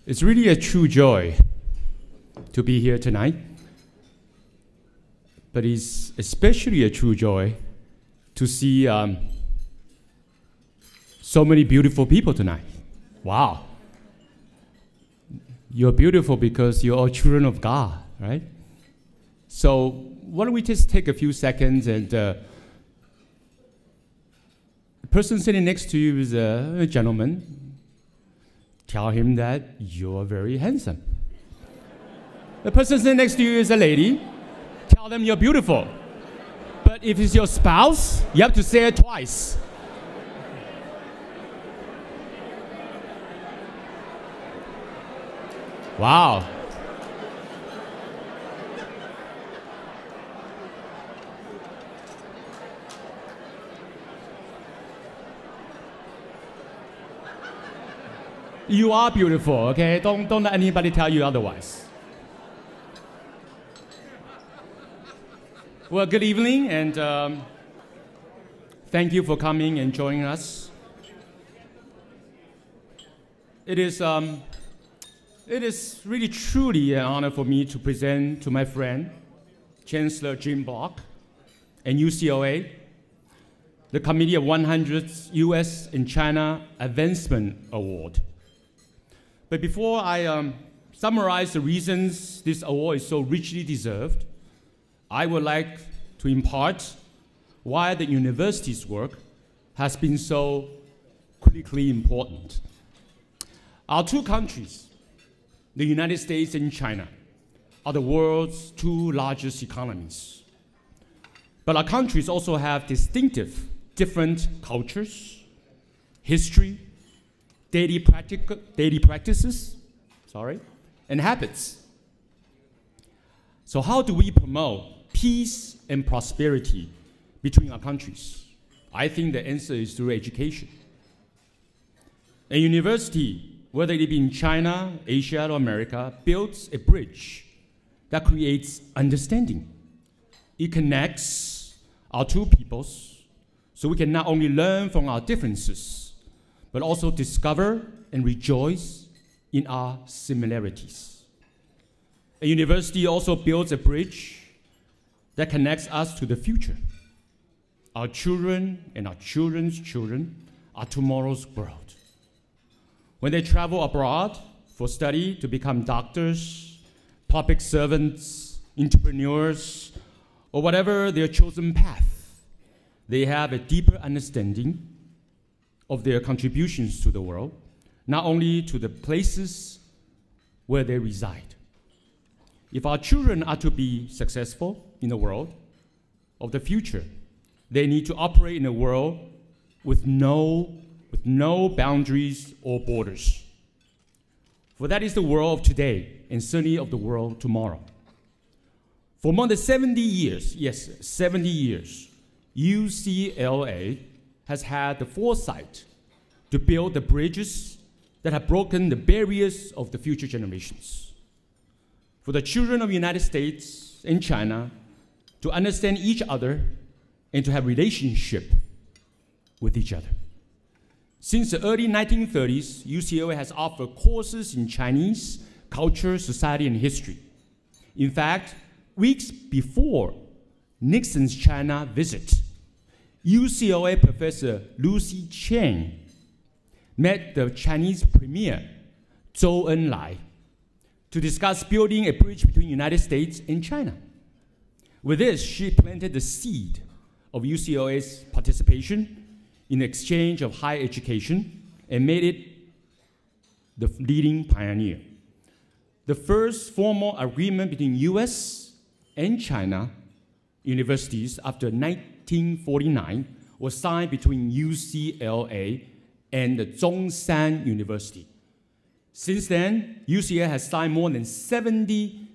It's really a true joy to be here tonight, but it's especially a true joy to see so many beautiful people tonight. Wow. You're beautiful because you're all children of God, right? So why don't we just take a few seconds and the person sitting next to you is a gentleman. Tell him that you're very handsome. The person sitting next to you is a lady. Tell them you're beautiful. But if it's your spouse, you have to say it twice. Wow. You are beautiful, okay? Don't let anybody tell you otherwise. Well, good evening, and thank you for coming and joining us. It is really truly an honor for me to present to my friend, Chancellor Jim Block, and UCLA, the Committee of 100 U.S. and China Advancement Award. But before I summarize the reasons this award is so richly deserved, I would like to impart why the university's work has been so critically important. Our two countries, the United States and China, are the world's two largest economies. But our countries also have distinctive, different cultures, history, daily practices, and habits. So how do we promote peace and prosperity between our countries? I think the answer is through education. A university, whether it be in China, Asia, or America, builds a bridge that creates understanding. It connects our two peoples so we can not only learn from our differences, but also discover and rejoice in our similarities. A university also builds a bridge that connects us to the future. Our children and our children's children are tomorrow's world. When they travel abroad for study to become doctors, public servants, entrepreneurs, or whatever their chosen path, they have a deeper understanding of their contributions to the world, not only to the places where they reside. If our children are to be successful in the world of the future, they need to operate in a world with no boundaries or borders. For that is the world of today, and certainly of the world tomorrow. For more than 70 years, yes, 70 years, UCLA has had the foresight to build the bridges that have broken the barriers of the future generations. For the children of the United States and China to understand each other and to have relationship with each other. Since the early 1930s, UCLA has offered courses in Chinese, culture, society, and history. In fact, weeks before Nixon's China visit, UCLA professor Lucy Chen met the Chinese premier Zhou Enlai to discuss building a bridge between the United States and China. With this, she planted the seed of UCLA's participation in the exchange of higher education and made it the leading pioneer. The first formal agreement between US and China universities after 1949 was signed between UCLA and the Zhongshan University. Since then, UCLA has signed more than 70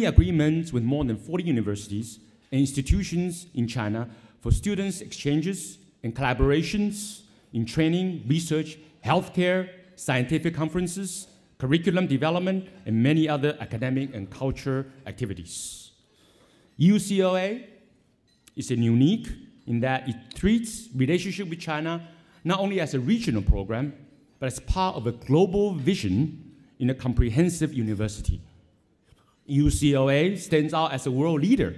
agreements with more than 40 universities and institutions in China for students' exchanges and collaborations in training, research, healthcare, scientific conferences, curriculum development, and many other academic and cultural activities. UCLA is unique in that it treats relationship with China not only as a regional program, but as part of a global vision in a comprehensive university. UCLA stands out as a world leader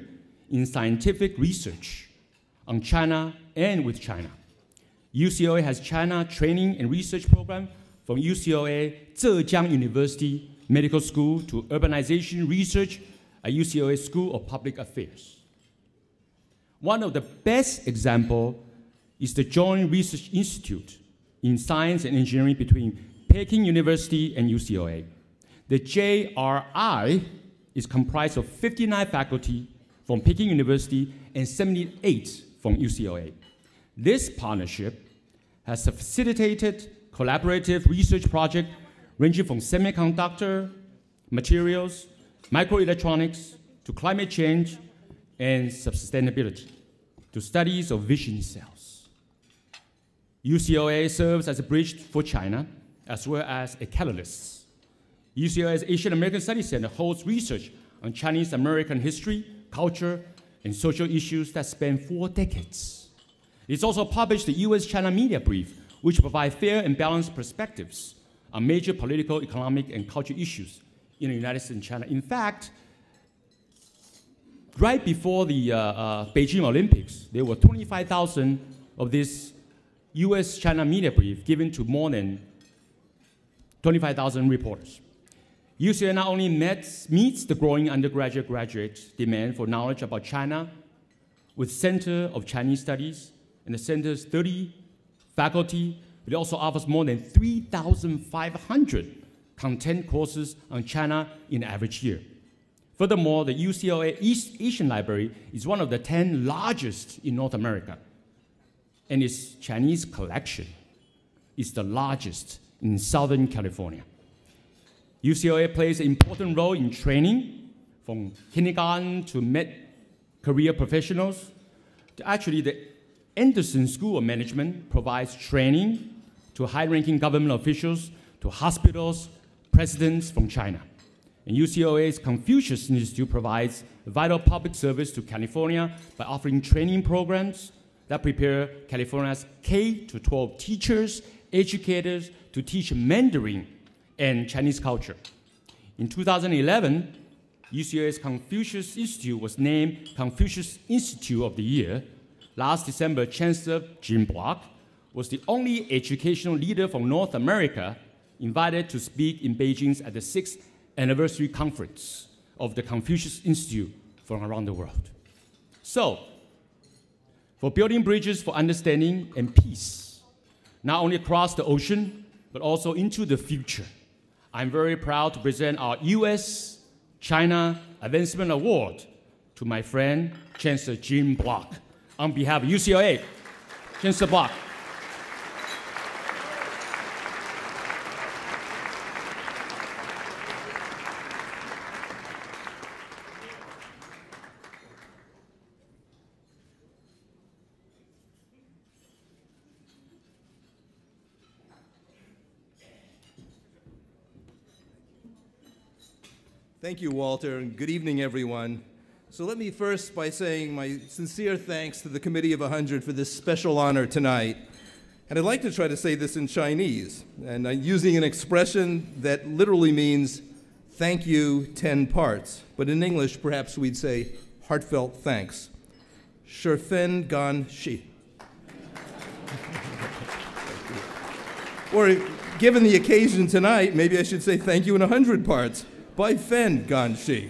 in scientific research on China and with China. UCLA has China training and research program from UCLA Zhejiang University Medical School to urbanization research at UCLA School of Public Affairs. One of the best examples is the Joint Research Institute in Science and Engineering between Peking University and UCLA. The JRI is comprised of 59 faculty from Peking University and 78 from UCLA. This partnership has facilitated collaborative research projects ranging from semiconductor, materials, microelectronics, to climate change and sustainability, to studies of vision cells. UCLA serves as a bridge for China, as well as a catalyst. UCLA's Asian American Studies Center holds research on Chinese American history, culture, and social issues that span 4 decades. It's also published the US-China Media Brief, which provides fair and balanced perspectives on major political, economic, and cultural issues in the United States and China. In fact, right before the Beijing Olympics, there were 25,000 of this US-China Media Brief given to more than 25,000 reporters. UCLA not only meets the growing undergraduate-graduate demand for knowledge about China with Center of Chinese Studies and the center's 30 faculty, but it also offers more than 3,500 content courses on China in an average year. Furthermore, the UCLA East Asian Library is one of the 10 largest in North America, and its Chinese collection is the largest in Southern California. UCLA plays an important role in training from kindergarten to mid-career professionals. Actually, the Anderson School of Management provides training to high-ranking government officials, to hospitals, presidents from China. And UCLA's Confucius Institute provides a vital public service to California by offering training programs that prepare California's K-12 teachers, educators to teach Mandarin and Chinese culture. In 2011, UCLA's Confucius Institute was named Confucius Institute of the Year. Last December, Chancellor Jim Block was the only educational leader from North America invited to speak in Beijing at the 6th anniversary conference of the Confucius Institute from around the world. So, for building bridges for understanding and peace, not only across the ocean, but also into the future, I'm very proud to present our US-China Advancement Award to my friend, Chancellor Jim Block. On behalf of UCLA, Chancellor Block. Thank you, Walter, and good evening, everyone. So let me first by saying my sincere thanks to the Committee of 100 for this special honor tonight. And I'd like to try to say this in Chinese, and I'm using an expression that literally means thank you 10 parts. But in English, perhaps we'd say heartfelt thanks. 十分感谢. Or given the occasion tonight, maybe I should say thank you in 100 parts. 百分感谢.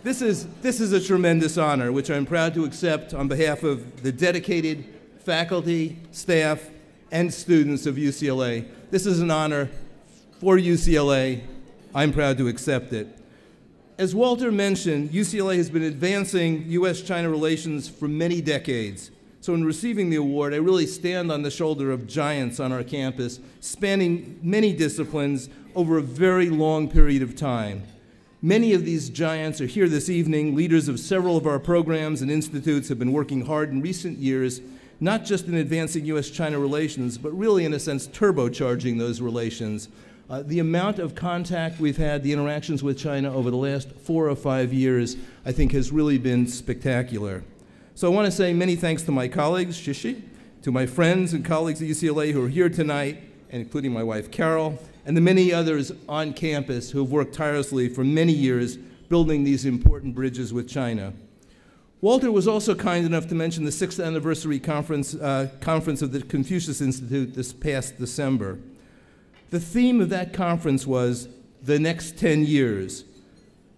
This is a tremendous honor, which I'm proud to accept on behalf of the dedicated faculty, staff, and students of UCLA. This is an honor for UCLA. I'm proud to accept it. As Walter mentioned, UCLA has been advancing US-China relations for many decades. So in receiving the award, I really stand on the shoulder of giants on our campus, spanning many disciplines over a very long period of time. Many of these giants are here this evening. Leaders of several of our programs and institutes have been working hard in recent years, not just in advancing US-China relations, but really, in a sense, turbocharging those relations. The amount of contact we've had, the interactions with China over the last 4 or 5 years, I think has really been spectacular. So I want to say many thanks to my colleagues, Shishi, to my friends and colleagues at UCLA who are here tonight, and including my wife, Carol, and the many others on campus who have worked tirelessly for many years building these important bridges with China. Walter was also kind enough to mention the 6th anniversary conference of the Confucius Institute this past December. The theme of that conference was the next 10 years.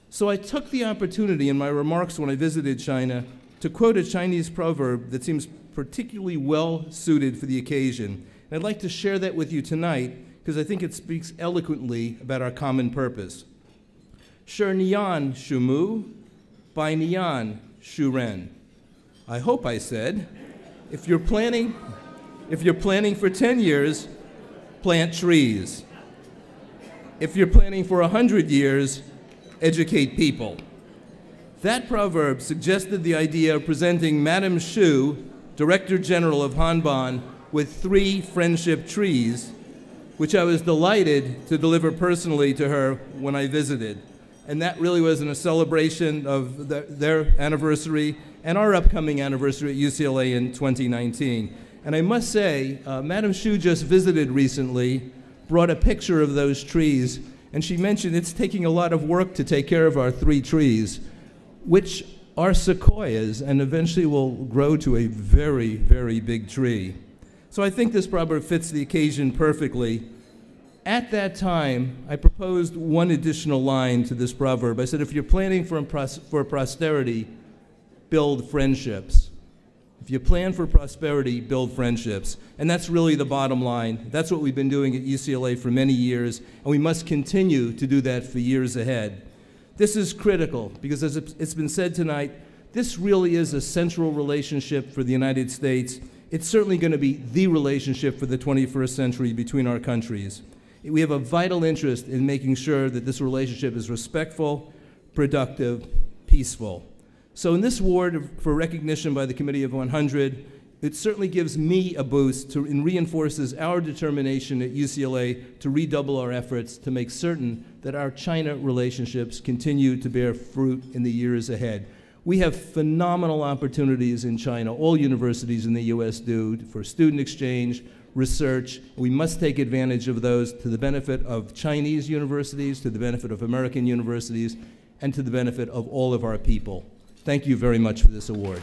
So I took the opportunity in my remarks when I visited China to quote a Chinese proverb that seems particularly well suited for the occasion. And I'd like to share that with you tonight because I think it speaks eloquently about our common purpose. Shi Nian Shu Mu, Bai Nian Shu Ren. I hope I said, if you're planning for 10 years, plant trees. If you're planning for 100 years, educate people. That proverb suggested the idea of presenting Madame Shu, Director General of Hanban, with 3 friendship trees, which I was delighted to deliver personally to her when I visited. And that really was in a celebration of their anniversary and our upcoming anniversary at UCLA in 2019. And I must say, Madame Shu just visited recently, brought a picture of those trees, and she mentioned it's taking a lot of work to take care of our 3 trees, which are sequoias and eventually will grow to a very, very big tree. So I think this proverb fits the occasion perfectly. At that time, I proposed one additional line to this proverb. I said, if you're planning for prosperity, build friendships. If you plan for prosperity, build friendships. And that's really the bottom line. That's what we've been doing at UCLA for many years, and we must continue to do that for years ahead. This is critical because, as it's been said tonight, this really is a central relationship for the United States. It's certainly going to be the relationship for the 21st century between our countries. We have a vital interest in making sure that this relationship is respectful, productive, peaceful. So in this award for recognition by the Committee of 100, it certainly gives me a boost and reinforces our determination at UCLA to redouble our efforts to make certain that our China relationships continue to bear fruit in the years ahead. We have phenomenal opportunities in China, all universities in the US do, for student exchange, research. We must take advantage of those to the benefit of Chinese universities, to the benefit of American universities, and to the benefit of all of our people. Thank you very much for this award.